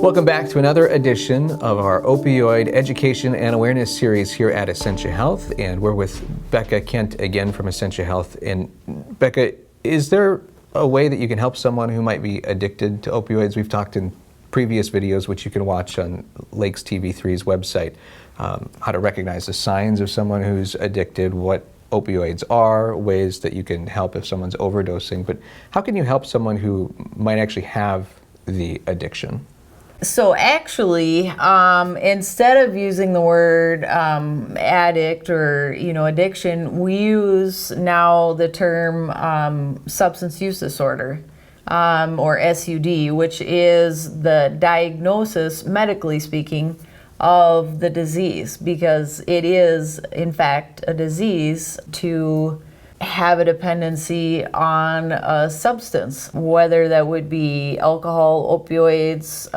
Welcome back to another edition of our Opioid Education and Awareness Series here at Essentia Health, and we're with Becca Kent again from Essentia Health. And Becca, is there a way that you can help someone who might be addicted to opioids? We've talked in previous videos, which you can watch on Lakes TV3's website, how to recognize the signs of someone who's addicted, what opioids are, ways that you can help if someone's overdosing. But how can you help someone who might actually have the addiction? So actually, instead of using the word addict or addiction, we use now the term substance use disorder or SUD, which is the diagnosis, medically speaking, of the disease, because it is in fact a disease to have a dependency on a substance, whether that would be alcohol, opioids,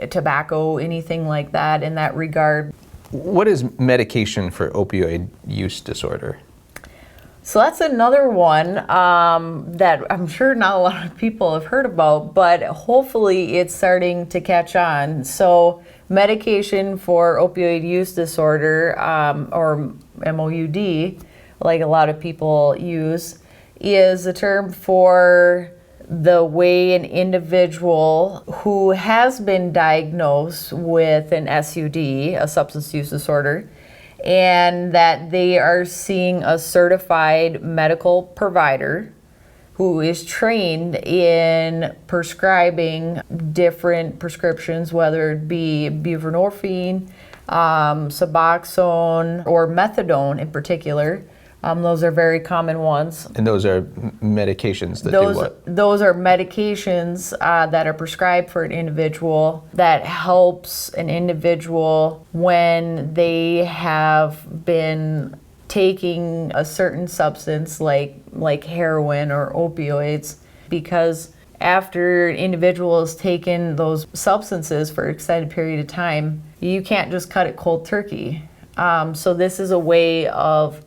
tobacco, anything like that in that regard. What is medication for opioid use disorder? So that's another one that I'm sure not a lot of people have heard about, but hopefully it's starting to catch on. So medication for opioid use disorder, or MOUD, like a lot of people use, is a term for the way an individual who has been diagnosed with an SUD, a substance use disorder, and that they are seeing a certified medical provider who is trained in prescribing different prescriptions, whether it be buprenorphine, Suboxone, or methadone in particular. Those are very common ones. And those are medications that do what? Those are medications that are prescribed for an individual that helps an individual when they have been taking a certain substance like heroin or opioids, because after an individual has taken those substances for an extended period of time, you can't just cut it cold turkey. So this is a way of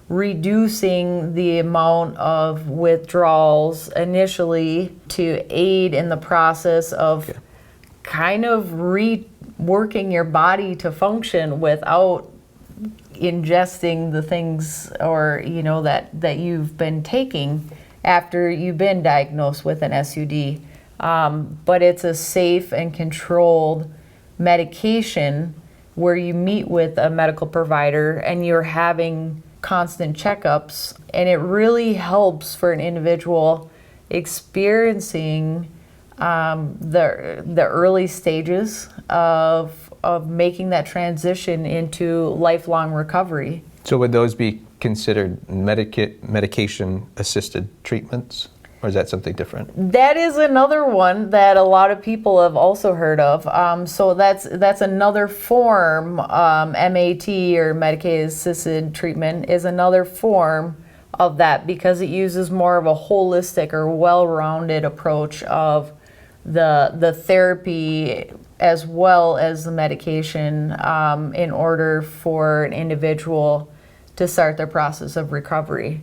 reducing the amount of withdrawals initially to aid in the process of kind of reworking your body to function without ingesting the things or that you've been taking after you've been diagnosed with an SUD. But it's a safe and controlled medication where you meet with a medical provider and you're having constant checkups, and it really helps for an individual experiencing the early stages of making that transition into lifelong recovery. So would those be considered medication-assisted treatments, or is that something different? That is another one that a lot of people have also heard of. So that's another form, MAT or medication-assisted treatment is another form of that, because it uses more of a holistic or well-rounded approach of the therapy as well as the medication in order for an individual to start their process of recovery.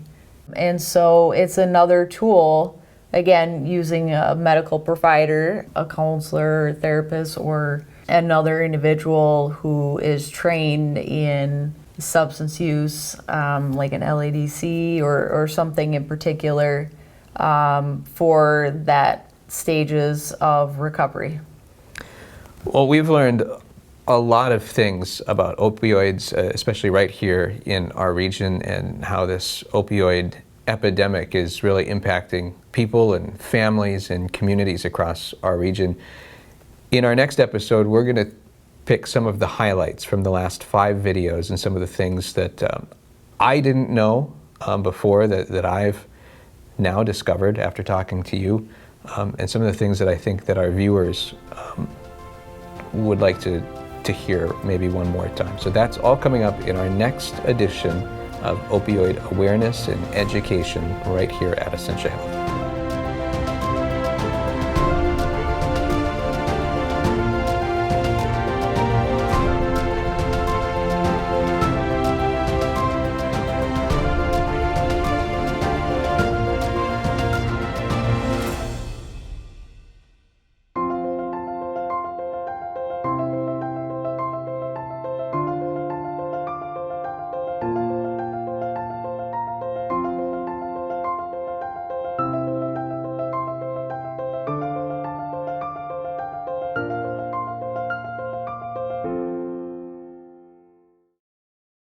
And so it's another tool, again, using a medical provider, a counselor, a therapist, or another individual who is trained in substance use, like an LADC or something in particular, for that stages of recovery. Well, we've learned a lot of things about opioids, especially right here in our region, and how this opioid epidemic is really impacting people and families and communities across our region. In our next episode, we're going to pick some of the highlights from the last 5 videos and some of the things that I didn't know before that I've now discovered after talking to you, and some of the things that I think that our viewers would like to hear maybe one more time. So that's all coming up in our next edition of Opioid Awareness and Education right here at Essentia Health.